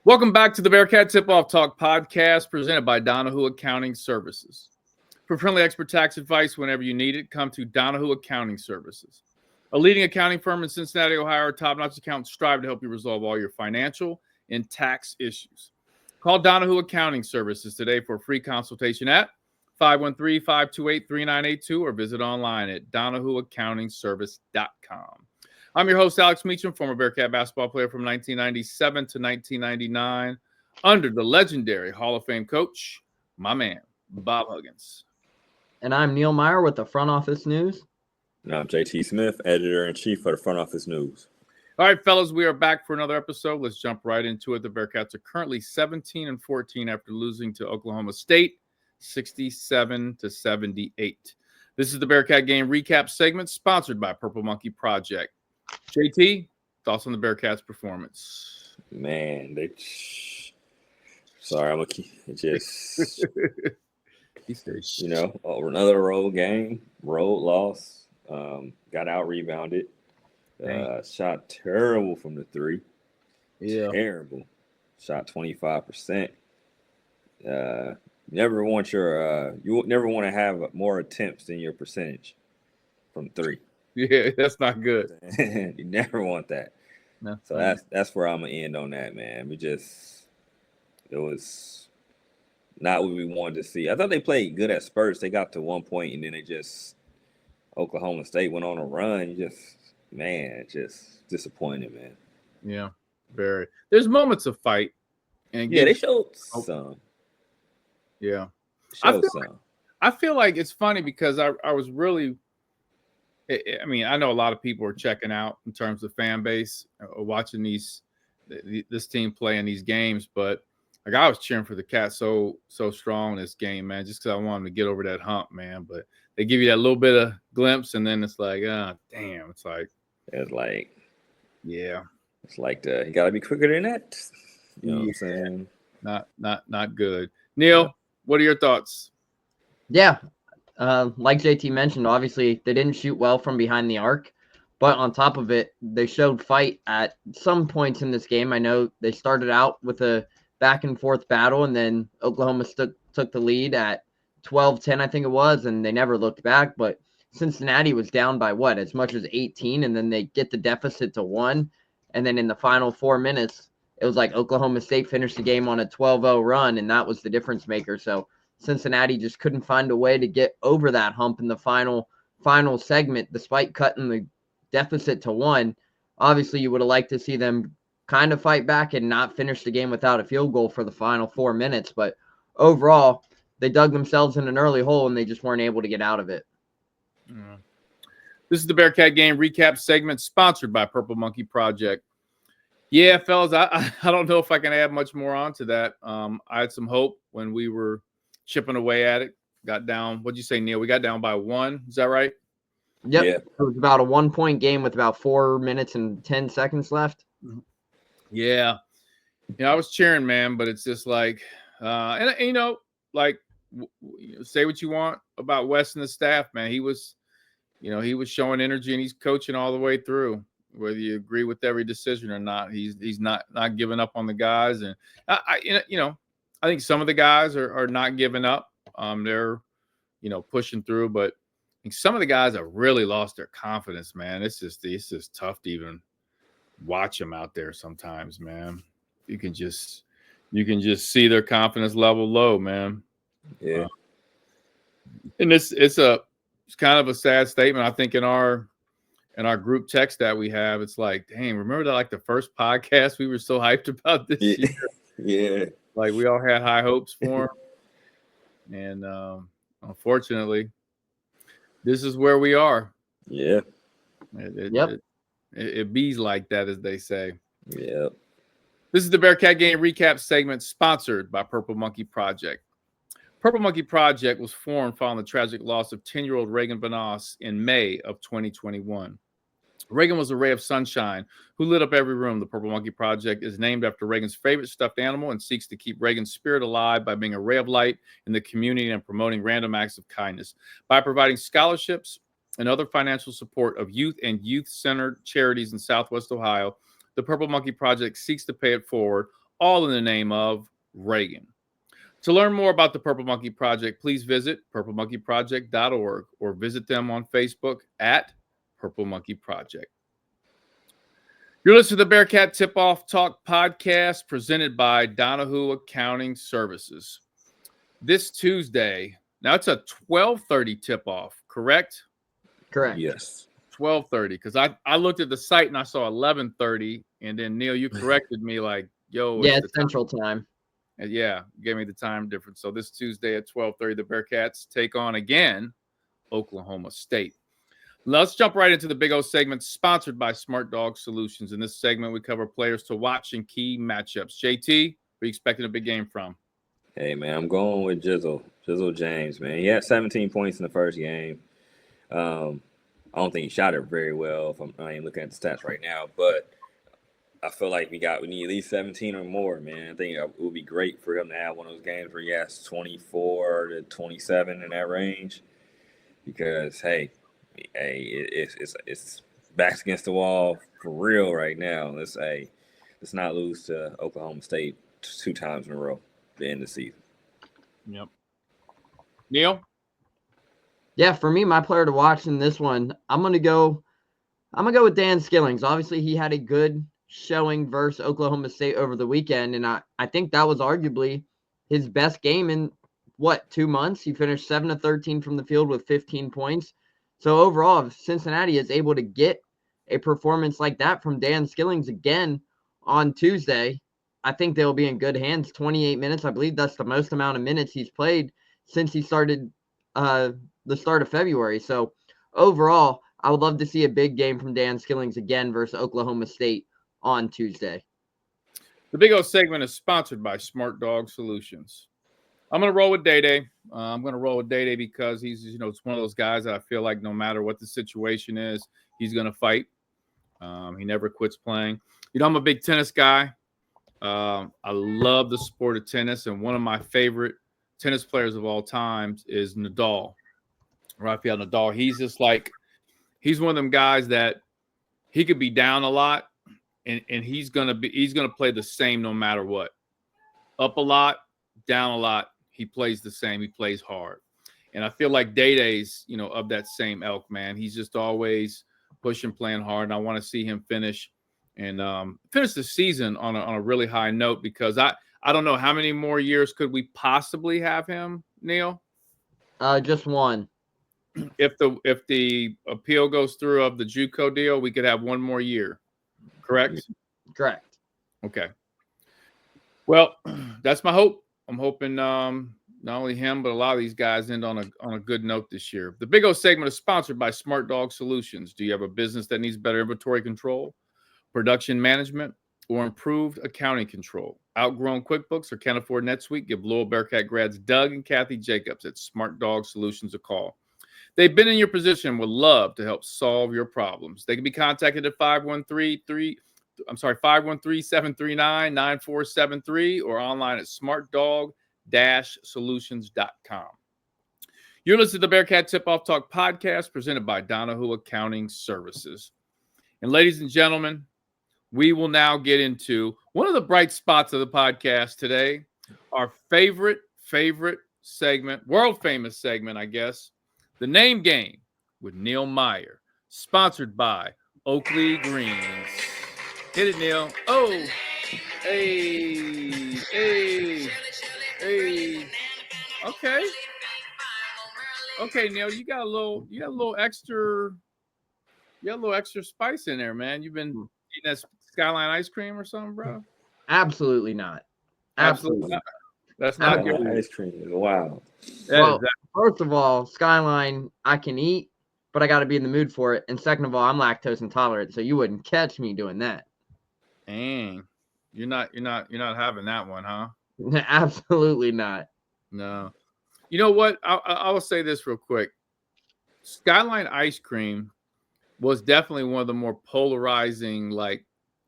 Welcome back to the Bearcat Tip-Off Talk podcast presented by Donahue Accounting Services. For friendly expert tax advice whenever you need it, come to Donahue Accounting Services. A leading accounting firm in Cincinnati, Ohio, our top-notch accountants strive to help you resolve all your financial and tax issues. Call Donahue Accounting Services today for a free consultation at 513-528-3982 or visit online at donahueaccountingservice.com. I'm your host, Alex Meacham, former Bearcat basketball player from 1997 to 1999, under the legendary Hall of Fame coach, my man, Bob Huggins. And I'm Neil Meyer with the Front Office News. And I'm JT Smith, editor-in-chief for the Front Office News. All right, fellas, we are back for another episode. Let's jump right into it. The Bearcats are currently 17-14 after losing to Oklahoma State, 67-78. This is the Bearcat game recap segment sponsored by Purple Monkey Project. JT, thoughts on the Bearcats' performance? Man, sorry, I'm gonna keep just another road game, road loss. Got out rebounded. Shot terrible from the three. Yeah, terrible. Shot 25%. You never want to have more attempts than your percentage from three. Yeah, that's not good. You never want that. No. So that's where I'm gonna end on that, man. It was not what we wanted to see. I thought they played good at spurts. They got to one point and then Oklahoma State went on a run. Just disappointed, man. Yeah, very. There's moments of fight. And they showed some. Yeah. I feel like it's funny because I was really I mean, I know a lot of people are checking out in terms of fan base watching this team play in these games, but like I was cheering for the Cats so strong in this game, man, just because I wanted them to get over that hump, man. But they give you that little bit of glimpse, and then it's like, damn, it's like, yeah, it's like you got to be quicker than that. You know what I'm saying? Not good. Neil, what are your thoughts? Yeah. Like JT mentioned, obviously they didn't shoot well from behind the arc, but on top of it, they showed fight at some points in this game. I know they started out with a back and forth battle, and then Oklahoma took the lead at 12-10, I think it was, and they never looked back. But Cincinnati was down by as much as 18, and then they get the deficit to 1, and then in the final 4 minutes, it was like Oklahoma State finished the game on a 12-0 run, and that was the difference maker. So Cincinnati just couldn't find a way to get over that hump in the final segment, despite cutting the deficit to 1. Obviously, you would have liked to see them kind of fight back and not finish the game without a field goal for the final 4 minutes. But overall, they dug themselves in an early hole, and they just weren't able to get out of it. Yeah. This is the Bearcat game recap segment sponsored by Purple Monkey Project. Yeah, fellas, I don't know if I can add much more onto that. I had some hope when we were chipping away at it. Got down. What'd you say, Neil? We got down by 1. Is that right? Yep. Yeah. It was about a 1-point game with about 4 minutes and 10 seconds left. Yeah. I was cheering, man, but it's just like, say what you want about Wes and the staff, man. He was showing energy and he's coaching all the way through. Whether you agree with every decision or not, he's not giving up on the guys. And I think some of the guys are not giving up. They're, pushing through, but I think some of the guys have really lost their confidence, man. It's just tough to even watch them out there sometimes, man. You can just see their confidence level low, man. Yeah. And it's kind of a sad statement. I think in our group text that we have, it's like, dang, remember that like the first podcast we were so hyped about this year? Yeah. Like we all had high hopes for him. And unfortunately, this is where we are. Yeah. It bees like that, as they say. Yep. This is the Bearcat game recap segment sponsored by Purple Monkey Project. Purple Monkey Project was formed following the tragic loss of 10-year-old Reagan Vanasse in May of 2021. Reagan was a ray of sunshine who lit up every room. The Purple Monkey Project is named after Reagan's favorite stuffed animal and seeks to keep Reagan's spirit alive by being a ray of light in the community and promoting random acts of kindness. By providing scholarships and other financial support of youth and youth-centered charities in Southwest Ohio, the Purple Monkey Project seeks to pay it forward, all in the name of Reagan. To learn more about the Purple Monkey Project, please visit purplemonkeyproject.org or visit them on Facebook at Purple Monkey Project. You're listening to the Bearcat Tip-Off Talk podcast presented by Donahue Accounting Services. This Tuesday, now it's a 12:30 tip-off, correct? Correct. Yes. 12:30, because I looked at the site and I saw 11:30, and then Neil, you corrected me like, yo, Yeah, it's it's Central Time. And yeah, gave me the time difference. So this Tuesday at 12:30, the Bearcats take on again Oklahoma State. Let's jump right into the Big O segment sponsored by Smart Dog Solutions. In this segment, we cover players to watch and key matchups. JT, where you expecting a big game from? Hey, man, I'm going with Jizzle James, man. He had 17 points in the first game. I don't think he shot it very well if I'm not even looking at the stats right now, but I feel like we need at least 17 or more, man. I think it would be great for him to have one of those games where he has 24 to 27 in that range because, hey, it's backs against the wall for real right now. Let's not lose to Oklahoma State 2 times in a row at the end of the season. Yep. Neil? Yeah, for me, my player to watch in this one, I'm gonna go with Dan Skillings. Obviously, he had a good showing versus Oklahoma State over the weekend, and I think that was arguably his best game in 2 months. He finished 7 of 13 from the field with 15 points. So overall, if Cincinnati is able to get a performance like that from Dan Skillings again on Tuesday, I think they'll be in good hands. 28 minutes, I believe that's the most amount of minutes he's played since he started the start of February. So overall, I would love to see a big game from Dan Skillings again versus Oklahoma State on Tuesday. The Big O segment is sponsored by Smart Dog Solutions. I'm going to roll with Day-Day. I'm going to roll with Day-Day because he's, it's one of those guys that I feel like no matter what the situation is, he's going to fight. He never quits playing. I'm a big tennis guy. I love the sport of tennis, and one of my favorite tennis players of all time is Nadal, Rafael Nadal. He's just like, he's one of them guys that he could be down a lot, and he's gonna play the same no matter what. Up a lot, down a lot, he plays the same. He plays hard, and I feel like Day-Day's of that same elk, man. He's just always pushing, playing hard, and I want to see him finish the season on a really high note because I don't know how many more years could we possibly have him, Neil? Just one. If the appeal goes through of the JUCO deal, we could have one more year. Correct? Correct. Okay. Well, that's my hope. I'm hoping not only him, but a lot of these guys end on a good note this year. The Big O segment is sponsored by Smart Dog Solutions. Do you have a business that needs better inventory control, production management, or improved accounting control? Outgrown QuickBooks or can't afford NetSuite? Give Louisville Bearcat grads Doug and Kathy Jacobs at Smart Dog Solutions a call. They've been in your position and would love to help solve your problems. They can be contacted at 513-739-9473 or online at smartdog-solutions.com. You're listening to the Bearcat Tip-Off Talk podcast presented by Donahue Accounting Services. And ladies and gentlemen, we will now get into one of the bright spots of the podcast today, our favorite segment, world famous segment, I guess, the Name Game with Neil Meyer, sponsored by Oakley Greens. Hit it, Neil. Oh, hey. Okay, Neil, you got a little extra spice in there, man. You've been eating that Skyline ice cream or something, bro? Absolutely not. Absolutely not. That's not good. Ice cream is wild. Well, first of all, Skyline I can eat, but I got to be in the mood for it. And second of all, I'm lactose intolerant, so you wouldn't catch me doing that. Dang, you're not having that one, huh? Absolutely not. No. You know what? I will say this real quick. Skyline ice cream was definitely one of the more polarizing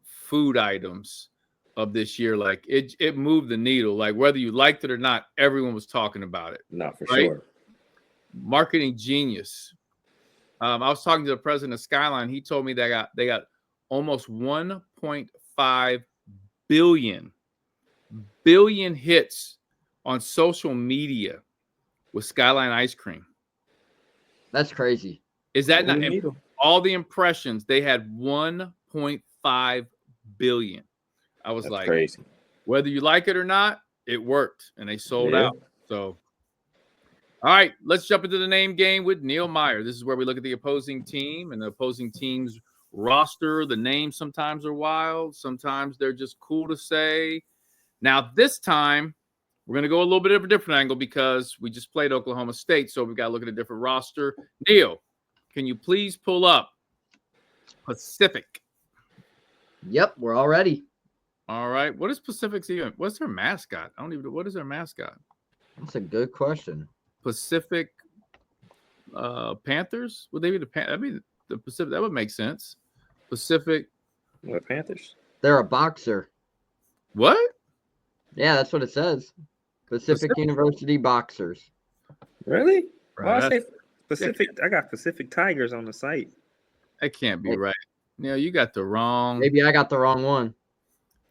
food items of this year. Like it moved the needle. Like whether you liked it or not, everyone was talking about it. Not for sure. Marketing genius. I was talking to the president of Skyline. He told me they got almost 1.5 billion billion hits on social media with Skyline Ice Cream. That's crazy. Is that not all the impressions? They had 1.5 billion. I was like, crazy. Whether you like it or not, it worked, and they sold out. So, all right, let's jump into the name game with Neil Meyer. This is where we look at the opposing team and the opposing team's roster. The names sometimes are wild. Sometimes they're just cool to say. Now, this time, we're going to go a little bit of a different angle because we just played Oklahoma State, so we've got to look at a different roster. Neil, can you please pull up Pacific? Yep, we're all ready. All right. What is Pacific's even? What's their mascot? I don't even know. What is their mascot? That's a good question. Pacific Panthers? Would they be I mean, the Pacific. That would make sense. Pacific. What, Panthers? They're a boxer. What? Yeah, that's what it says. Pacific University Boxers. Really? Right. Why I say Pacific? I got Pacific Tigers on the site. That can't be right. Neil, you got the wrong. Maybe I got the wrong one.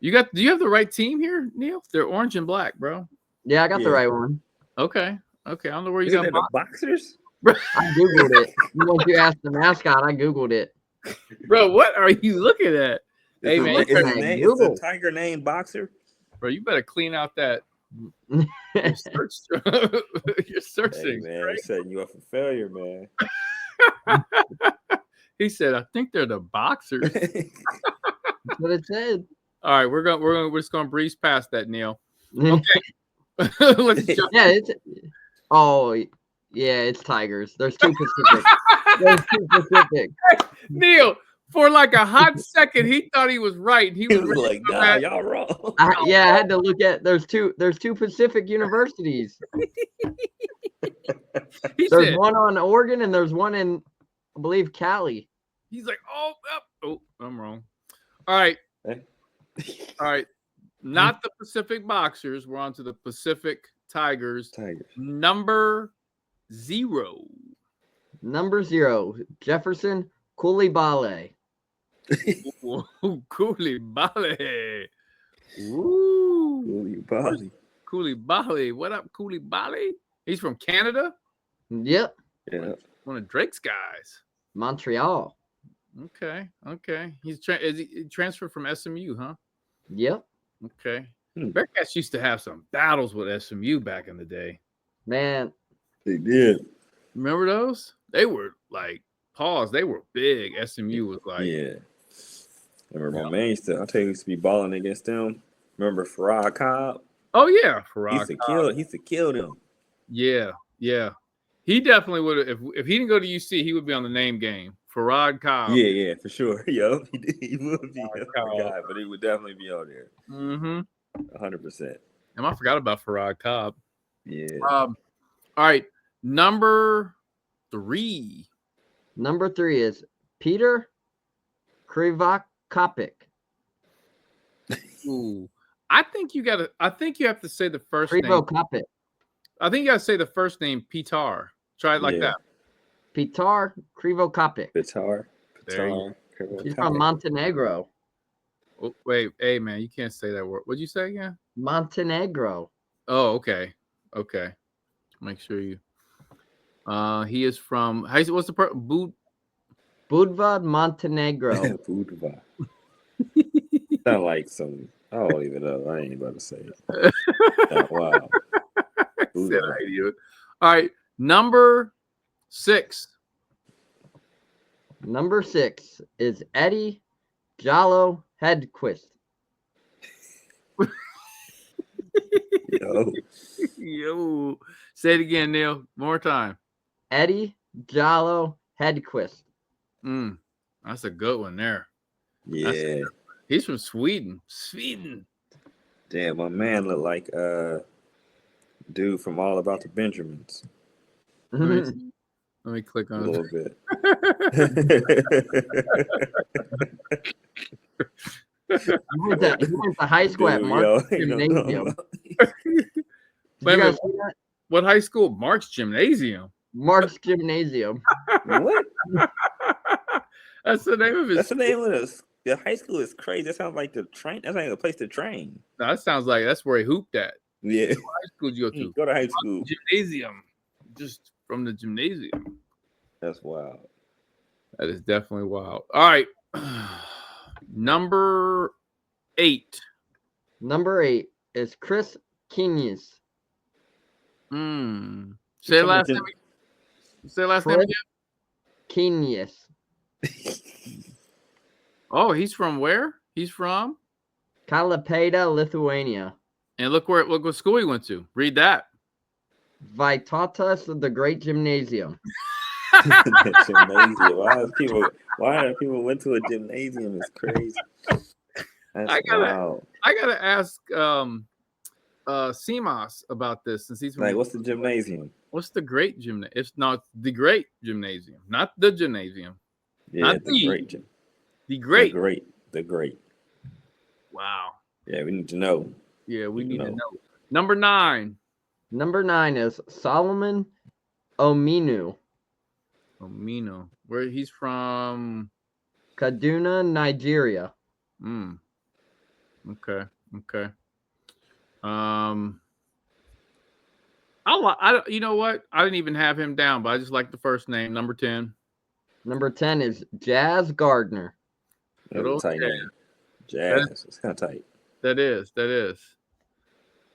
Do you have the right team here, Neil? They're orange and black, bro. Yeah, I got the right one. Okay. I don't know where you Isn't got it the Boxers. I Googled it. Once you asked the mascot, I Googled it. Bro, what are you looking at? Hey, man. Is the tiger named Boxer? Bro, you better clean out that your search. Your search Hey, things. man, Right? I'm setting you up for failure, man. He said, "I think they're the Boxers." That's what it said. All right, we're just gonna breeze past that, Neil. Okay. Let's jump. Yeah, it's Tigers. There's two Pacific. Neil, for like a hot second, he thought he was right. He was like, nah, y'all wrong. I had to look at there's two Pacific universities. There's one on Oregon and there's one in, I believe, Cali. He's like, oh, I'm wrong. All right. All right. Not the Pacific Boxers. We're on to the Pacific Tigers. Number 0. Number 0, Jefferson Coulibaly. Coulibaly. Ooh. Coulibaly. What up, Coulibaly? He's from Canada? Yep. Yeah. One of Drake's guys. Montreal. Okay. Is he transferred from SMU, huh? Yep. Okay. Bearcats used to have some battles with SMU back in the day. Man. They did. Remember those? They were like, they were big. SMU was like. Yeah. Remember my man used to be balling against them. Remember Farrah Cobb? Oh, yeah. He used to kill them. Yeah. He definitely would have. If he didn't go to UC, he would be on the name game. Farrah Cobb. Yeah, for sure. Yup, he would be a guy, but he would definitely be out there. 100%. And I forgot about Farrah Cobb. Yeah. All right. Number 3. Number 3 is Peter Krivakopik. Ooh. I think you have to say the first name. Krivakopik. I think you got to say the first name, Pitar. Try it like that. Pitar Krivakopik. Pitar. He's from Montenegro. Oh, wait, hey man, you can't say that word. What'd you say again? Montenegro. Oh, okay. Make sure you. He is from. What's the Budva, Montenegro. Budva. Sound like some. I don't even know. I ain't about to say it. Wow. All right, number 6. Number 6 is Eddie Jallo Hedquist. Yo. Say it again, Neil. One more time. Eddie Jallo Hedquist. That's a good one there. Yeah. He's from Sweden. Damn, my man looked like dude from All About the Benjamins. Let me click on a little bit. He went to high school at Mark's Gymnasium. What high school? Mark's Gymnasium. Mark's Gymnasium. What? That's the name of his. That's the name of the high school is crazy. That sounds like the train. That's like a place to train. No, that sounds like that's where he hooped at. Yeah. What high school did you go to? Go to high school. Gymnasium. Just from the gymnasium. That's wild. That is definitely wild. All right. Number 8. Number 8 is Chris Kenius. Say last name. Say last name again. Kenius. Oh, he's from where? He's from Klaipėda, Lithuania. And look what school he went to. Read that. Vytautas the Great Gymnasium. Gymnasium. Why people went to a gymnasium? It's crazy. I gotta ask Simas about this since he's from like, what's the gymnasium? What's the great gymnasium? It's not the great gymnasium, not the gymnasium. Yeah, not the great gym. The great. The great. Wow. Yeah, we need to know. Yeah, we need to know. Number 9. Number 9 is Solomon Ominu. Omino. Where he's from? Kaduna, Nigeria. Okay. You know what? I didn't even have him down, but I just like the first name. Number 10. Number 10 is Jazz Gardner. That's tight name. Jazz. It's kind of tight. That is.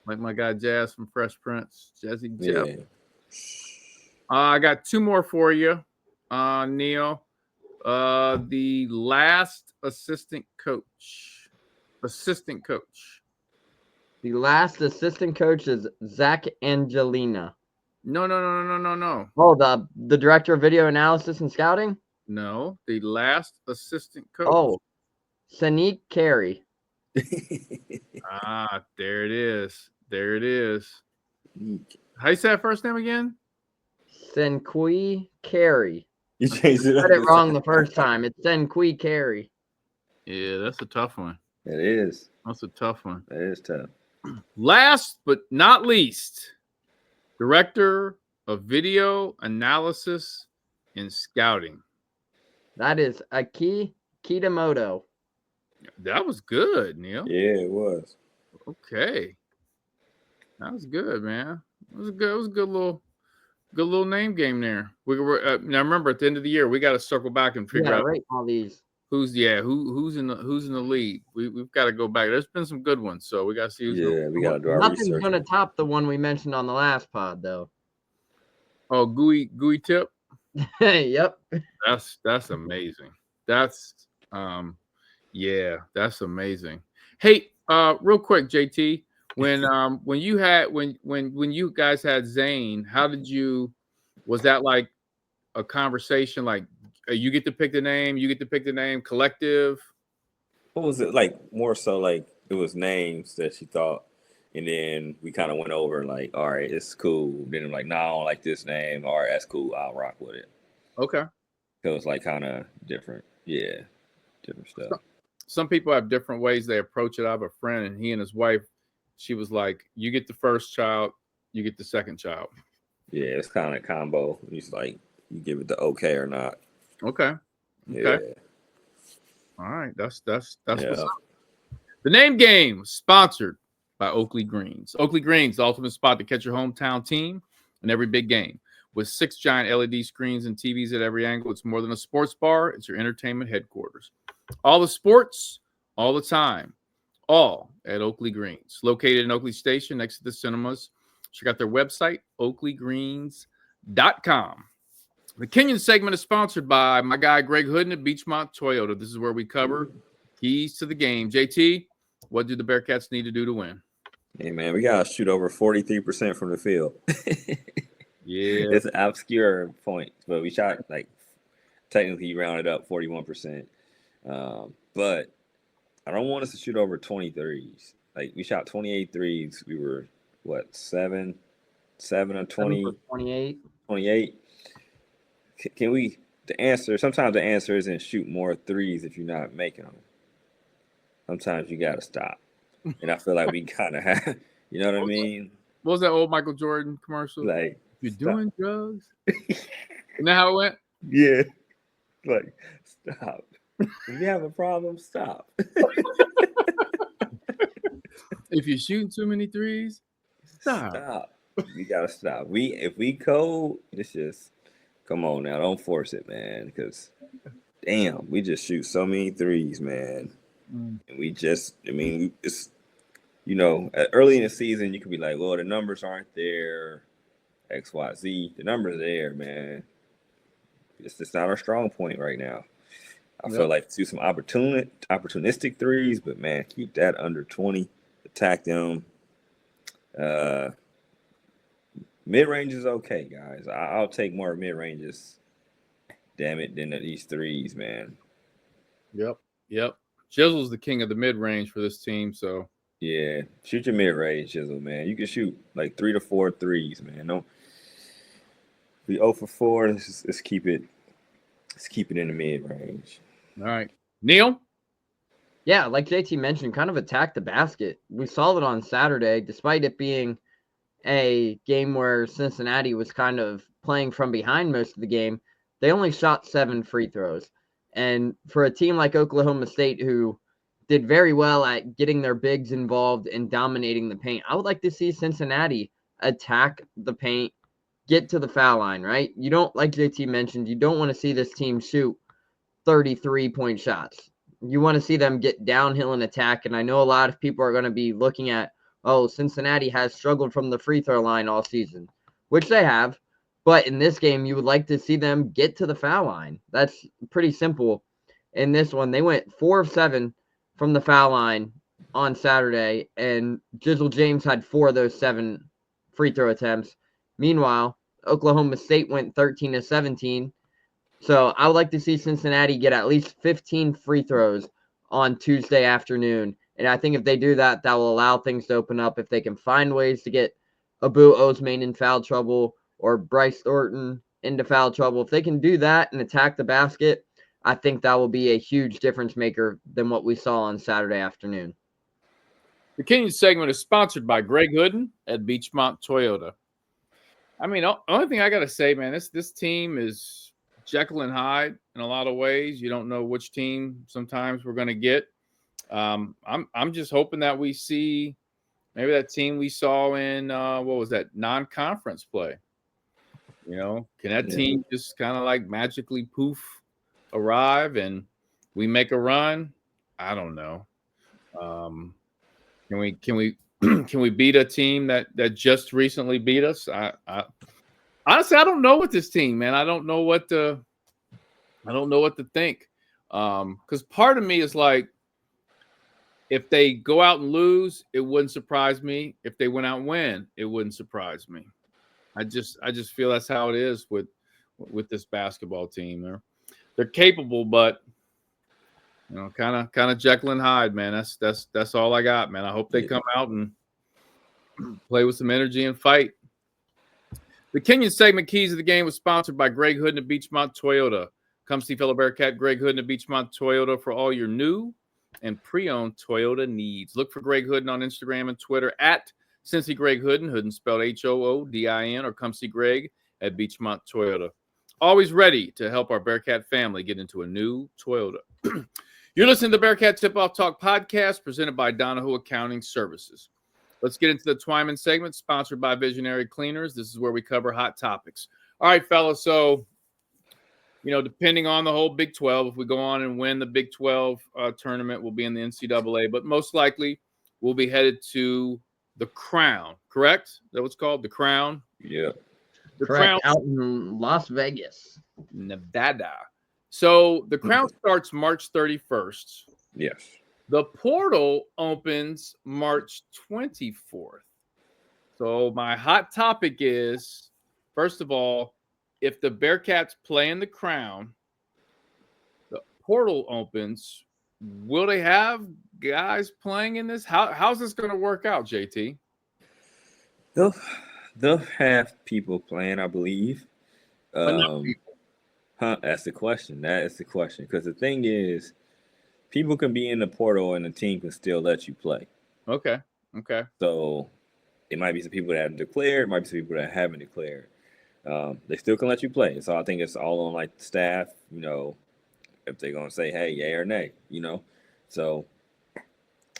Like my guy Jazz from Fresh Prince. Jazzy Jeff. Yeah. I got 2 more for you, Neil. The last assistant coach. The last assistant coach is Zach Angelina. No. Oh, the director of video analysis and scouting? No, the last assistant coach. Oh, Saniq Carey. There it is. How you say that first name again? Saniq Carey. You changed it. I said it wrong the first time. It's Saniq Carey. Yeah, that's a tough one. It is. That's a tough one. That is tough. Last but not least, director of video analysis and scouting. That is Aki Kitamoto. That was good, Neil. Yeah, it was. Okay. That was good, man. It was a good little name game there. We were now remember at the end of the year we got to circle back and figure out rate all these. who's in the lead. We've got to go back. There's been some good ones, so we got to see who's we got to do our Nothing's research. gonna top the one we mentioned on the last pod, though. Oh, gooey tip. Yep. That's amazing. That's that's amazing. Hey, real quick, JT, when you guys had Zane, was that like a conversation like you get to pick the name, collective? What was it like? More so like it was names that she thought, and then we kind of went over like, all right, it's cool. Then I'm like, no, I don't like this name. All right, that's cool. I'll rock with it. Okay. So it's like kind of different. Yeah, different stuff. Some people have different ways they approach it. I have a friend, and he and his wife, she was like, you get the first child, you get the second child. Yeah, it's kind of combo. It's like you give it the okay or not. Okay. Yeah. All right. That's what's up. The name game sponsored by Oakley Greens. Oakley Greens, the ultimate spot to catch your hometown team in every big game. With 6 giant LED screens and TVs at every angle, it's more than a sports bar. It's your entertainment headquarters. All the sports, all the time, all at Oakley Greens. Located in Oakley Station next to the cinemas. Check out their website, oakleygreens.com. The Kenyon segment is sponsored by my guy Greg Hooden at Beachmont Toyota. This is where we cover keys to the game. JT, what do the Bearcats need to do to win? Hey, man, we got to shoot over 43% from the field. Yeah. It's an obscure point, but we shot like technically rounded up 41%. But I don't want us to shoot over 23s. Like we shot 28 threes. We were what, 7 of 20, 28. Can we? Sometimes the answer isn't shoot more threes if you're not making them. Sometimes you gotta stop, and I feel like we kind of have. You know what I mean? What was that old Michael Jordan commercial? Like you're doing drugs. Isn't that how it went? Yeah. Like stop. If you have a problem, stop. If you're shooting too many threes, stop. Stop. We gotta stop. If we cold, it's just come on now. Don't force it, man. Because damn, we just shoot so many threes, man. Mm. And it's early in the season you could be like, well, the numbers aren't there, X, Y, Z. The numbers are there, man. It's just not our strong point right now. I feel like do some opportunistic threes, but man, keep that under 20. Attack them. Mid range is okay, guys. I'll take more mid ranges. Damn it, than these threes, man. Yep. Jizzle's the king of the mid range for this team, so yeah, shoot your mid range, Jizzle, man. You can shoot like 3 to 4 threes, man. Don't be 0 for 4. Let's keep it. Let's keep it in the mid range. All right, Neil. Yeah, like JT mentioned, kind of attack the basket. We saw it on Saturday, despite it being a game where Cincinnati was kind of playing from behind most of the game. They only shot 7 free throws. And for a team like Oklahoma State, who did very well at getting their bigs involved and dominating the paint, I would like to see Cincinnati attack the paint, get to the foul line, right? You don't, like JT mentioned, you don't want to see this team shoot 33-point shots. You want to see them get downhill and attack. And I know a lot of people are going to be looking at, oh, Cincinnati has struggled from the free throw line all season, which they have. But in this game, you would like to see them get to the foul line. That's pretty simple. In this one, they went 4 of 7 from the foul line on Saturday, and Jizzle James had 4 of those 7 free throw attempts. Meanwhile, Oklahoma State went 13 of 17. So I would like to see Cincinnati get at least 15 free throws on Tuesday afternoon. And I think if they do that, that will allow things to open up. If they can find ways to get Abu Osman in foul trouble or Bryce Thornton into foul trouble, if they can do that and attack the basket, I think that will be a huge difference maker than what we saw on Saturday afternoon. The Kenyon segment is sponsored by Greg Hooden at Beachmont Toyota. I mean, the only thing I got to say, man, this team is Jekyll and Hyde in a lot of ways. You don't know which team sometimes we're going to get. I'm just hoping that we see maybe that team we saw in what was that non-conference play. You know, can that team just kind of like magically poof arrive and we make a run? I don't know. Can we can we beat a team that just recently beat us? I honestly I don't know with this team, man. I don't know what to think. Because part of me is like, if they go out and lose, it wouldn't surprise me. If they went out and win, it wouldn't surprise me. I just feel that's how it is with this basketball team. They're capable, but you know, kind of Jekyll and Hyde, man. That's all I got, man. I hope they come out and play with some energy and fight. The Kenyon segment Keys of the Game was sponsored by Greg Hooden at Beachmont Toyota. Come see fellow Bearcat Greg Hooden at Beachmont Toyota for all your new and pre-owned Toyota needs. Look for Greg Hooden on Instagram and Twitter at Cincy Greg Hooden, Hooden spelled Hoodin, or come see Greg at Beachmont Toyota. Always ready to help our Bearcat family get into a new Toyota. You're listening to the Bearcat Tip-Off Talk podcast presented by Donahue Accounting Services. Let's get into the Twyman segment sponsored by Visionary Cleaners. This is where we cover hot topics. All right, fellas. So, you know, depending on the whole Big 12, if we go on and win the Big 12 tournament, we'll be in the NCAA. But most likely, we'll be headed to the Crown, correct? Is that what's called? The Crown? Yeah. The Crown out in Las Vegas, Nevada. So the Crown starts March 31st. Yes. The portal opens March 24th. So my hot topic is, first of all, if the Bearcats play in the Crown, the portal opens. Will they have guys playing in this? How's this going to work out, JT? They'll have people playing, I believe. That's the question. That is the question. Because the thing is, people can be in the portal and the team can still let you play. Okay. So it might be some people that have declared, it might be some people that haven't declared. They still can let you play. So I think it's all on like the staff, you know, if they're gonna say, hey, yay or nay, So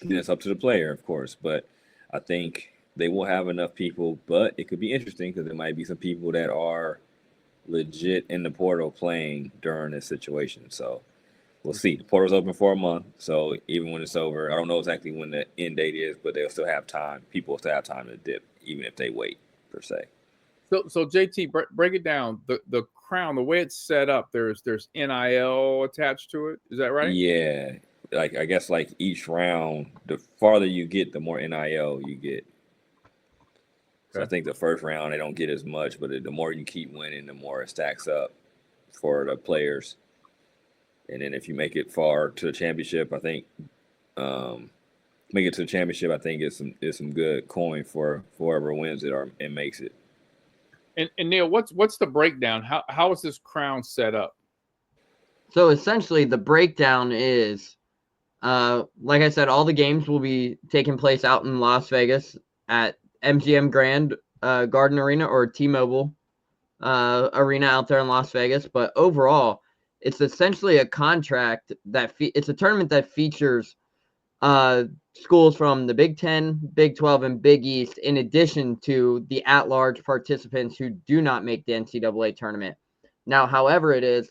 then it's up to the player, of course. But I think they will have enough people. But it could be interesting because there might be some people that are legit in the portal playing during this situation. So we'll see. The portal's open for a month, so even when it's over, I don't know exactly when the end date is, but they'll still have time. People will still have time to dip, even if they wait, per se. So JT, break it down. The crown, the way it's set up, there's NIL attached to it. Is that right? Yeah, I guess each round, the farther you get, the more NIL you get. So I think the first round they don't get as much, but the more you keep winning, the more it stacks up for the players. And then if you make it far to the championship, I think it's some good coin for whoever wins it and makes it. And Neil, what's the breakdown? How is this crown set up? So essentially, the breakdown is, like I said, all the games will be taking place out in Las Vegas at MGM Grand Garden Arena or T-Mobile Arena out there in Las Vegas. But overall, it's essentially a contract it's a tournament that features schools from the Big 10, Big 12, and Big East, in addition to the at-large participants who do not make the NCAA tournament. Now, however it is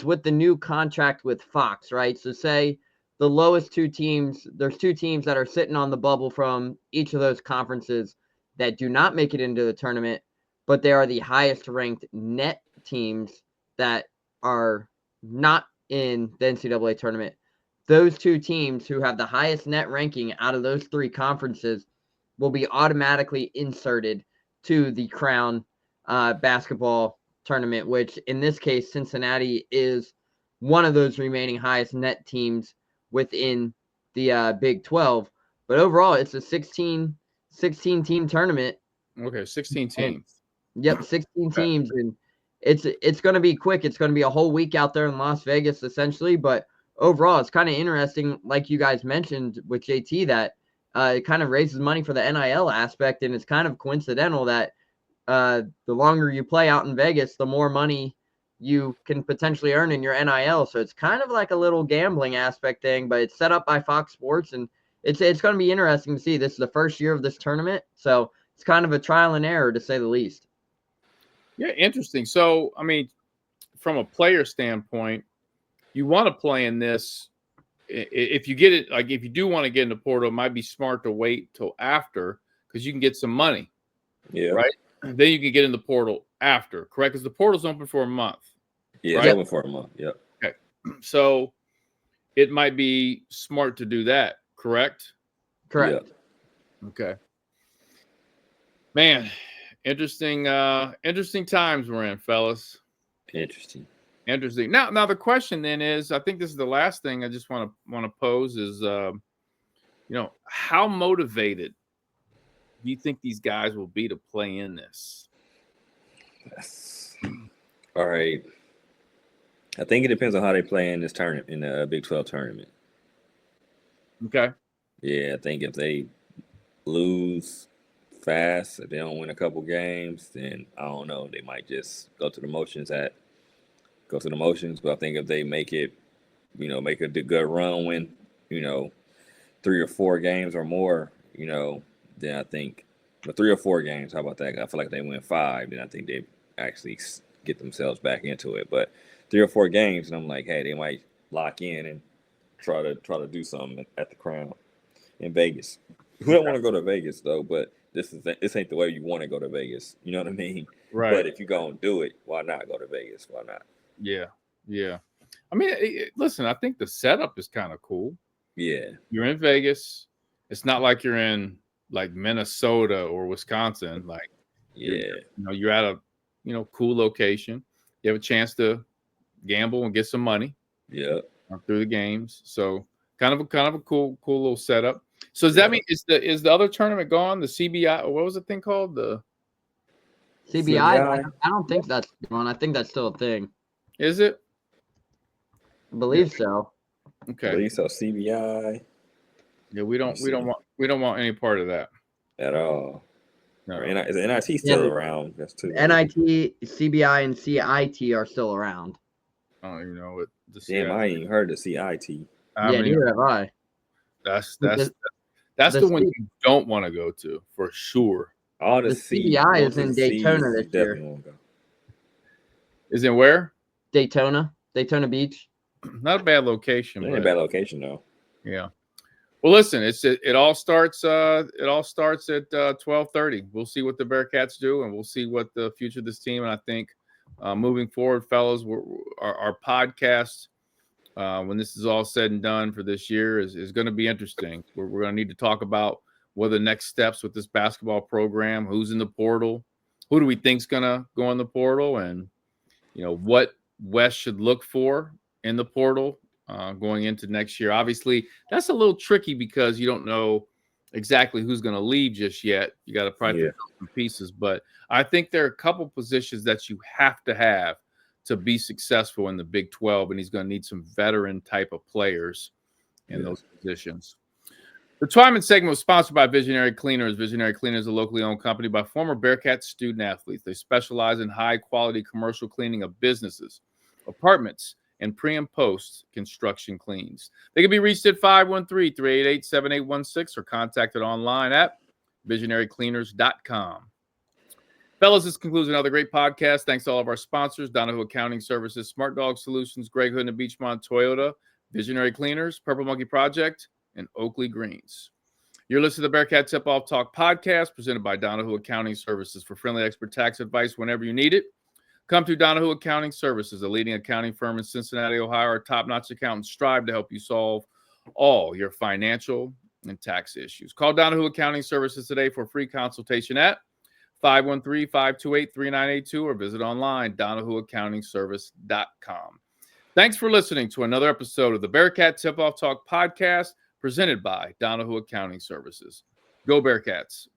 with the new contract with Fox, right? So say the lowest two teams, there's two teams that are sitting on the bubble from each of those conferences that do not make it into the tournament, but they are the highest ranked net teams that are not in the NCAA tournament. Those two teams who have the highest net ranking out of those three conferences will be automatically inserted to the Crown basketball tournament, which in this case, Cincinnati is one of those remaining highest net teams within the Big 12. But overall, it's a 16 team tournament. Okay, 16 teams. Yep, 16 teams. And it's going to be quick. It's going to be a whole week out there in Las Vegas, essentially. But overall, it's kind of interesting, like you guys mentioned with JT, that it kind of raises money for the NIL aspect. And it's kind of coincidental that the longer you play out in Vegas, the more money you can potentially earn in your NIL. So it's kind of like a little gambling aspect thing, but it's set up by Fox Sports, and it's going to be interesting to see. This is the first year of this tournament, so it's kind of a trial and error, to say the least. Yeah, interesting. So, I mean, from a player standpoint, you want to play in this. If you get it, if you do want to get in the portal, it might be smart to wait till after, because you can get some money. Yeah. Right. Then you can get in the portal after, correct? Because the portal's open for a month. Yeah, right? It's open for a month. Yep. Okay. So it might be smart to do that, correct? Correct. Yep. Okay. Man, interesting times we're in, fellas. Interesting. Now the question then is, I think this is the last thing I just want to pose is, how motivated do you think these guys will be to play in this? All right. I think it depends on how they play in this tournament, in the Big 12 tournament. Okay. Yeah, I think if they lose fast, if they don't win a couple games, then I don't know. They might just go through the motions. But I think if they make it, make a good run, win, 3 or 4 games or more, then I think, but 3 or 4 games, how about that? I feel like they win 5, then I think they actually get themselves back into it. But 3 or 4 games, and I'm like, hey, they might lock in and try to do something at the Crown in Vegas. We don't want to go to Vegas though, but this ain't the way you want to go to Vegas. You know what I mean? Right. But if you're gonna do it, why not go to Vegas? Why not? Yeah. I mean, listen, I think the setup is kind of cool. Yeah. You're in Vegas. It's not like you're in like Minnesota or Wisconsin. Like, you're at a cool location. You have a chance to gamble and get some money. Yeah. Through the games. So kind of a cool little setup. So does that mean is the other tournament gone? The CBI, or what was the thing called? The CBI? I don't think that's gone. I think that's still a thing. Is it? I believe so. Okay. I believe so. CBI. Yeah, we don't want any part of that at all. No. Is NIT still around? That's too. NIT, CBI, and CIT are still around. I don't even know what the Damn, I ain't even heard of CIT. I Yeah, mean, neither have I. that's But the one C- you don't want to go to for sure. All the The C, CBI most is of in the C's Daytona you this definitely year. won't go. Is it where? Daytona Beach. Not a bad location, It ain't a but bad location though. yeah. Well, listen, it all starts at 12:30. We'll see what the Bearcats do, and we'll see what the future of this team. And I think moving forward, fellas, our podcast when this is all said and done for this year is going to be interesting. We're going to need to talk about what are the next steps with this basketball program, who's in the portal, who do we think's going to go in the portal, and what West should look for in the portal going into next year. Obviously, that's a little tricky because you don't know exactly who's going to leave just yet. You got to probably pick up some pieces, but I think there are a couple positions that you have to be successful in the Big 12, and he's going to need some veteran type of players in those positions. The Twyman segment was sponsored by Visionary Cleaners. Visionary Cleaners is a locally owned company by former Bearcat student athletes. They specialize in high-quality commercial cleaning of businesses, apartments, and pre- and post-construction cleans. They can be reached at 513-388-7816 or contacted online at visionarycleaners.com. Fellas, this concludes another great podcast. Thanks to all of our sponsors, Donahue Accounting Services, Smart Dog Solutions, Greg Hood and Beachmont Toyota, Visionary Cleaners, Purple Monkey Project, and Oakley Greens. You're listening to the Bearcat Tip-Off Talk podcast presented by Donahue Accounting Services. For friendly expert tax advice whenever you need it, come to Donahue Accounting Services, a leading accounting firm in Cincinnati, Ohio. Our top-notch accountants strive to help you solve all your financial and tax issues. Call Donahue Accounting Services today for a free consultation at 513-528-3982 or visit online, DonahueAccountingService.com. Thanks for listening to another episode of the Bearcat Tip-Off Talk podcast presented by Donahue Accounting Services. Go Bearcats.